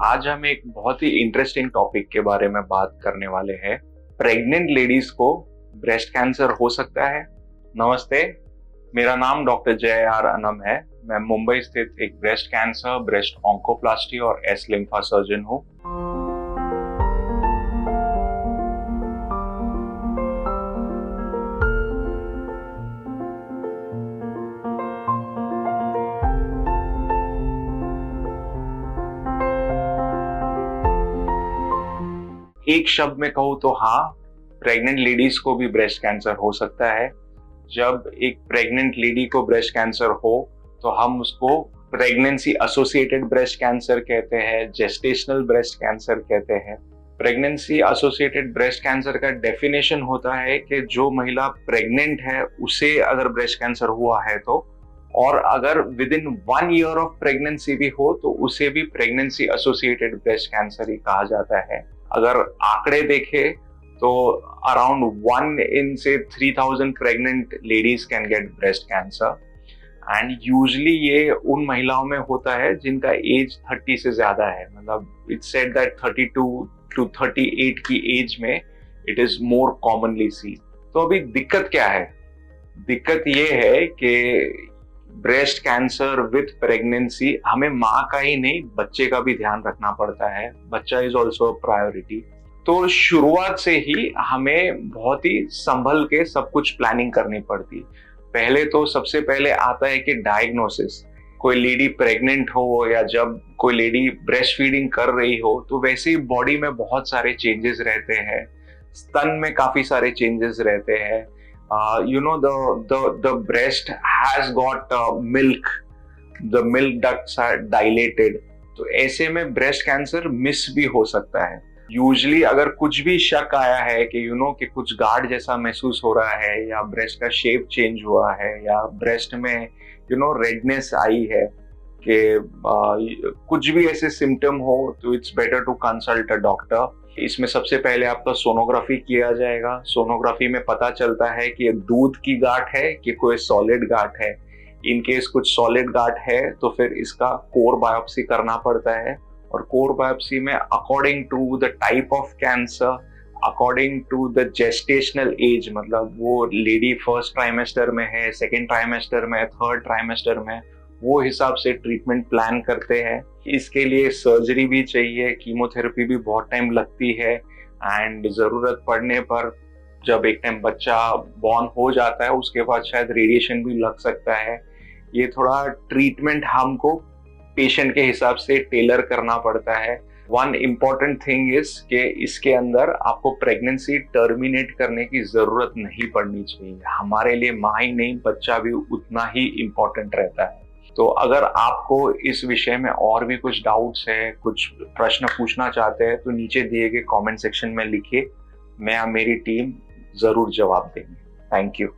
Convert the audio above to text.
आज हम एक बहुत ही इंटरेस्टिंग टॉपिक के बारे में बात करने वाले हैं। प्रेग्नेंट लेडीज को ब्रेस्ट कैंसर हो सकता है। नमस्ते, मेरा नाम डॉक्टर जय आर अनम है। मैं मुंबई स्थित एक ब्रेस्ट कैंसर, ब्रेस्ट ऑन्कोप्लास्टी और एस लिम्फा सर्जन हूँ। एक शब्द में कहूँ तो हाँ, प्रेग्नेंट लेडीज को भी ब्रेस्ट कैंसर हो सकता है। जब एक प्रेग्नेंट लेडी को ब्रेस्ट कैंसर हो तो हम उसको प्रेगनेंसी एसोसिएटेड ब्रेस्ट कैंसर कहते हैं, जेस्टेशनल ब्रेस्ट कैंसर कहते हैं। प्रेगनेंसी एसोसिएटेड ब्रेस्ट कैंसर का डेफिनेशन होता है कि जो महिला प्रेग्नेंट है उसे अगर ब्रेस्ट कैंसर हुआ है तो, और अगर with in 1 year of pregnancy भी हो तो उसे भी प्रेगनेंसी एसोसिएटेड ब्रेस्ट कैंसर ही कहा जाता है। अगर आंकड़े देखें तो अराउंड 1 in से 3000 pregnant ladies can get breast cancer, and usually ये उन महिलाओं में होता है जिनका एज 30 से ज्यादा है। मतलब इट्स सेड दैट 32 to 38 की एज में इट इज मोर कॉमनली सी। तो अभी दिक्कत क्या है? दिक्कत ये है कि ब्रेस्ट कैंसर विथ प्रेगनेंसी हमें माँ का ही नहीं बच्चे का भी ध्यान रखना पड़ता है। बच्चा इज ऑल्सो प्रायोरिटी। तो शुरुआत से ही हमें बहुत ही संभल के सब कुछ प्लानिंग करनी पड़ती। पहले तो सबसे पहले आता है कि डायग्नोसिस। कोई लेडी प्रेग्नेंट हो या जब कोई लेडी ब्रेस्ट फीडिंग कर रही हो तो वैसे ही बॉडी में बहुत सारे चेंजेस रहते हैं, स्तन में काफी सारे चेंजेस रहते हैं। The breast has got milk, the milk ducts are dilated, तो ऐसे में ब्रेस्ट कैंसर मिस भी हो सकता है। यूजली अगर कुछ भी शक आया है कि कि कुछ गार्ड जैसा महसूस हो रहा है, या ब्रेस्ट का शेप चेंज हुआ है, या ब्रेस्ट में रेडनेस आई है, कि कुछ भी ऐसे सिम्टम हो तो it's better to consult a doctor. इसमें सबसे पहले आपका सोनोग्राफी किया जाएगा। सोनोग्राफी में पता चलता है कि ये दूध की गांठ है कि कोई सॉलिड गांठ है। इन केस कुछ सॉलिड गांठ है तो फिर इसका कोर बायोप्सी करना पड़ता है, और कोर बायोप्सी में according to the type of cancer, according to the gestational age, मतलब वो लेडी फर्स्ट ट्राइमेस्टर में है, सेकेंड ट्राइमेस्टर में, थर्ड ट्राइमेस्टर में, वो हिसाब से ट्रीटमेंट प्लान करते हैं। इसके लिए सर्जरी भी चाहिए, कीमोथेरेपी भी बहुत टाइम लगती है, एंड जरूरत पड़ने पर जब एक टाइम बच्चा बॉर्न हो जाता है उसके बाद शायद रेडिएशन भी लग सकता है। ये थोड़ा ट्रीटमेंट हमको पेशेंट के हिसाब से टेलर करना पड़ता है। वन इम्पॉर्टेंट थिंग इज कि इसके अंदर आपको प्रेगनेंसी टर्मिनेट करने की जरूरत नहीं पड़नी चाहिए। हमारे लिए माँ ही नहीं, बच्चा भी उतना ही इम्पोर्टेंट रहता है। तो अगर आपको इस विषय में और भी कुछ डाउट्स है, कुछ प्रश्न पूछना चाहते हैं तो नीचे दिए गए कमेंट सेक्शन में लिखिए। मैं और मेरी टीम जरूर जवाब देंगे। Thank you.